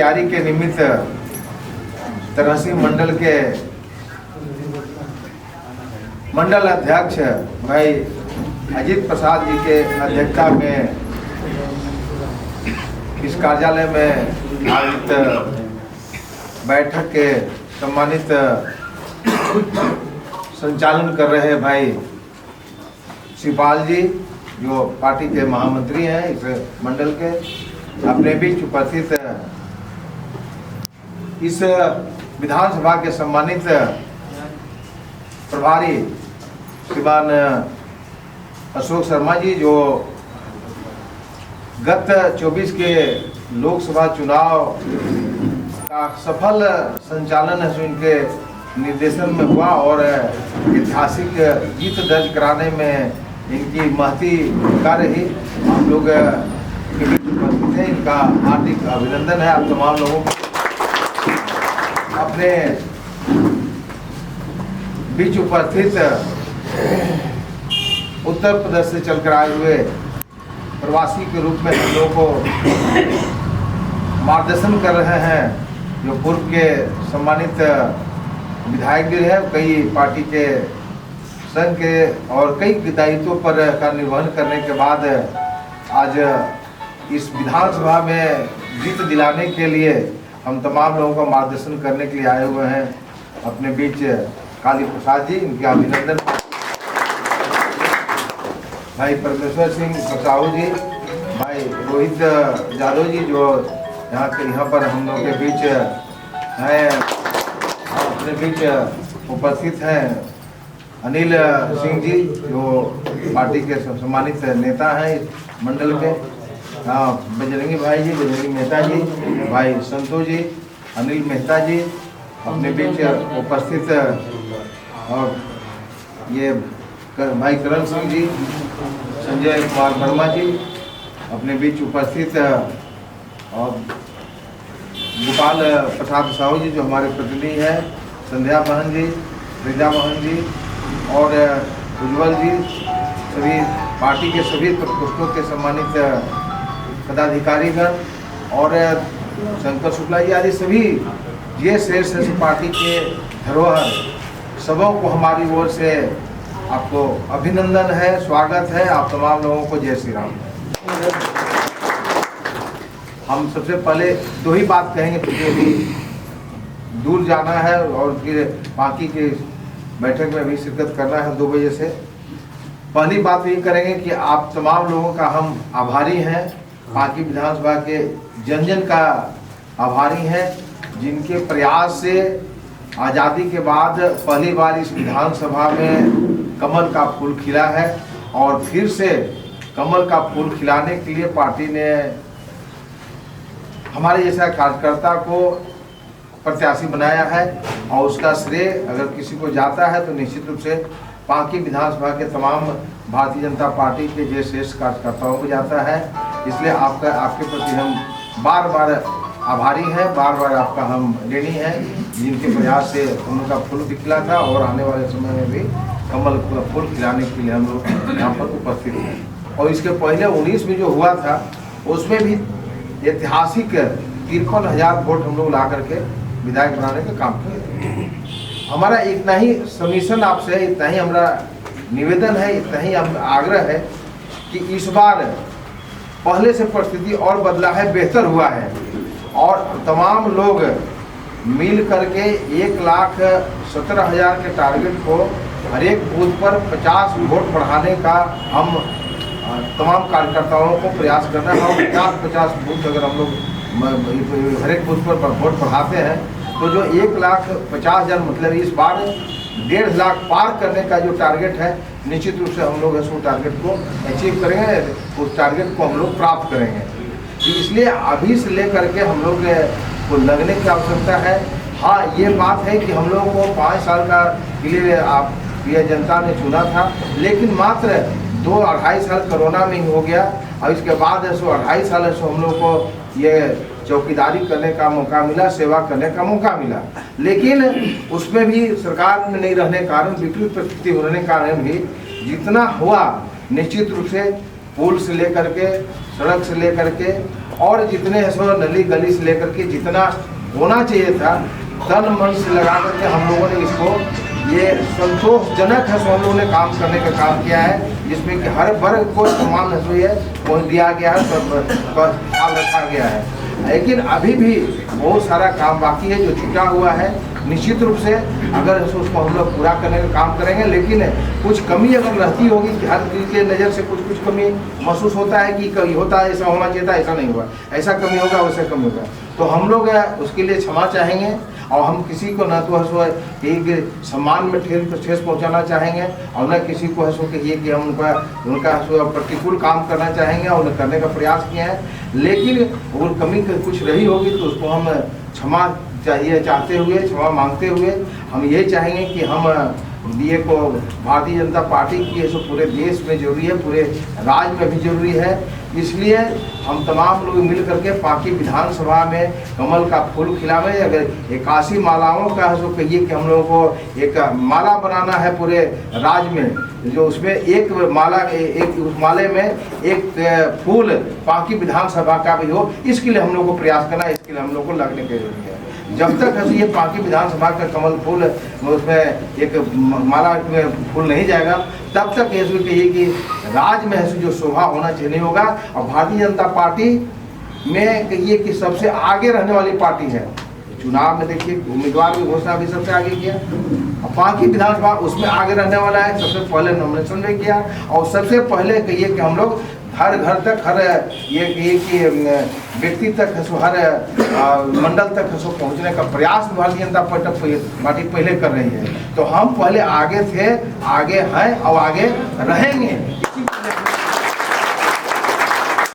तैयारी के निमित्त तरहसी मंडल के मंडल अध्यक्ष भाई अजीत प्रसाद जी के अध्यक्षता में इस कार्यालय में आयोजित बैठक के सम्मानित संचालन कर रहे भाई शिवपाल जी, जो पार्टी के महामंत्री हैं इस मंडल के, अपने बीच उपस्थित इस विधानसभा के सम्मानित प्रभारी श्रीमान अशोक शर्मा जी, जो गत 24 के लोकसभा चुनाव का सफल संचालन है, इनके निर्देशन में हुआ और ऐतिहासिक जीत दर्ज कराने में इनकी महती भूमिका रही। हम लोग के बीच उपस्थित हैं, इनका हार्दिक अभिनंदन है। आप तमाम लोगों को अपने बीच उपस्थित उत्तर प्रदेश से चलकर आए हुए प्रवासी के रूप में हम लोगों को मार्गदर्शन कर रहे हैं, जो पूर्व के सम्मानित विधायक भी है, कई पार्टी के संघ के और कई दायित्वों पर का निर्वहन करने के बाद आज इस विधानसभा में जीत दिलाने के लिए हम तमाम लोगों का मार्गदर्शन करने के लिए आए हुए हैं। अपने बीच काली प्रसाद जी, इनके अभिनंदन। भाई परमेश्वर सिंह साहू जी, भाई रोहित यादव जी, जो यहाँ पर हम लोग के बीच हैं, अपने बीच उपस्थित हैं अनिल सिंह जी, जो पार्टी के सम्मानित नेता हैं इस मंडल के, बजरंगी भाई जी, बजरंगी मेहता जी, भाई संतोष जी, अनिल मेहता जी अपने बीच उपस्थित, और ये भाई करण सिंह जी, संजय कुमार वर्मा जी अपने बीच उपस्थित, और गोपाल प्रसाद साहू जी, जो हमारे प्रतिनिधि हैं, संध्या बहन जी, रिजा बहन जी और उज्जवल जी, सभी पार्टी के सभी प्रकोष्ठों के सम्मानित पदाधिकारीगण और शंकर शुक्ला जी आदि सभी ये श्रेष्ठ पार्टी के धरोहर सबों को हमारी ओर से आपको अभिनंदन है, स्वागत है। आप तमाम लोगों को जय श्री राम। हम सबसे पहले दो ही बात कहेंगे, क्योंकि अभी दूर जाना है और फिर बाकी की बैठक में भी शिरकत करना है 2 बजे से। पहली बात ये करेंगे कि आप तमाम लोगों का हम आभारी हैं, बाकी विधानसभा के जन जन का आभारी हैं, जिनके प्रयास से आज़ादी के बाद पहली बार इस विधानसभा में कमल का फूल खिला है, और फिर से कमल का फूल खिलाने के लिए पार्टी ने हमारे जैसा कार्यकर्ता को प्रत्याशी बनाया है, और उसका श्रेय अगर किसी को जाता है तो निश्चित रूप से बाकी विधानसभा के तमाम भारतीय जनता पार्टी के जो श्रेष्ठ कार्यकर्ताओं को जाता है। इसलिए आपके प्रति हम बार बार आभारी हैं, बार बार आपका हम ऋणी हैं, जिनके प्रयास से कमल का फूल भी खिला था, और आने वाले समय में भी कमल का फूल खिलाने के लिए हम लोग यहाँ पर उपस्थित हैं। और इसके पहले 19 में जो हुआ था, उसमें भी ऐतिहासिक 53,000 वोट हम लोग ला करके विधायक बनाने का काम किया। हमारा इतना ही सबमिशन आपसे, इतना ही हमारा निवेदन है, इतना ही आग्रह है कि इस बार पहले से परिस्थिति और बदला है, बेहतर हुआ है, और तमाम लोग मिल करके 1,17,000 के टारगेट को हर एक बूथ पर 50 वोट बढ़ाने का हम तमाम कार्यकर्ताओं को प्रयास करना है। और 50 बूथ अगर हम लोग हर एक बूथ पर वोट बढ़ाते हैं तो जो 1,50,000 मतलब इस बार 1.5 लाख पार करने का जो टारगेट है, निश्चित रूप से हम लोग उस टारगेट को अचीव करेंगे, उस टारगेट को हम लोग प्राप्त करेंगे। इसलिए अभी से लेकर के हम लोग को लगने की आवश्यकता है। हाँ, ये बात है कि हम लोगों को 5 साल का के लिए आप ये जनता ने चुना था, लेकिन मात्र 2-2.5 साल कोरोना में ही हो गया, और इसके बाद 2.5 साल से हम लोग को ये चौकीदारी करने का मौका मिला, सेवा करने का मौका मिला, लेकिन उसमें भी सरकार में नहीं रहने कारण, विपरीत परिस्थिति होने के कारण भी जितना हुआ निश्चित रूप से पुल से लेकर के, सड़क से लेकर के और जितने सो नली गली से लेकर के जितना होना चाहिए था तन मन से लगा करके हम लोगों ने इसको ये संतोषजनक है सो हम लोगों ने काम करने का काम किया है, जिसमें कि हर वर्ग को समान है वो दिया गया है, सब ख्याल रखा गया है। लेकिन अभी भी बहुत सारा काम बाकी है जो छूटा हुआ है। निश्चित रूप से अगर उसको हम लोग पूरा करने का काम करेंगे, लेकिन कुछ कमी अगर रहती होगी कि हर किसी के नज़र से कुछ कमी महसूस होता है कि कभी होता है ऐसा होना चाहिए था, ऐसा नहीं हुआ, ऐसा कमी होगा वैसा कमी होगा, तो हम लोग उसके लिए क्षमा चाहेंगे और हम किसी को न तो हंसो एक सम्मान में ठेस पहुंचाना चाहेंगे और न किसी को हंसो कहिए कि हम उनका प्रतिकूल काम करना चाहेंगे और करने का प्रयास किए हैं। लेकिन अगर कमी कुछ रही होगी तो उसको हम क्षमा चाहते हुए, क्षमा मांगते हुए हम यही चाहेंगे कि हम ये को भारतीय जनता पार्टी की सो पूरे देश में जरूरी है, पूरे राज्य में भी जरूरी है। इसलिए हम तमाम लोग मिल करके पार्टी विधानसभा में कमल का फूल खिलावे। अगर 81 मालाओं का जो कहिए कि हम लोगों को एक माला बनाना है पूरे राज्य में, जो उसमें एक माला एक उस माले में एक फूल पार्टी विधानसभा का भी हो, इसके लिए हम लोग को प्रयास करना है, इसके लिए हम लोग को लगने की जरूरत है। जब तक ये पार्टी विधानसभा का कमल फूल उसमें एक माला में फूल नहीं जाएगा तब तक ये कहिए कि राज्य में जो शोभा होना चाहिए नहीं होगा। और भारतीय जनता पार्टी में कहिए कि सबसे आगे रहने वाली पार्टी है। चुनाव में देखिए उम्मीदवार की घोषणा भी सबसे आगे किया, पार्टी विधानसभा उसमें आगे रहने वाला है, सबसे पहले नॉमिनेशन में किया और सबसे पहले कहिए कि हम लोग हर घर तक, हर ये कि व्यक्ति तक, हर मंडल तक पहुंचने का प्रयास भारतीय जनता पार्टी पहले कर रही है। तो हम पहले आगे थे, आगे हैं और आगे रहेंगे।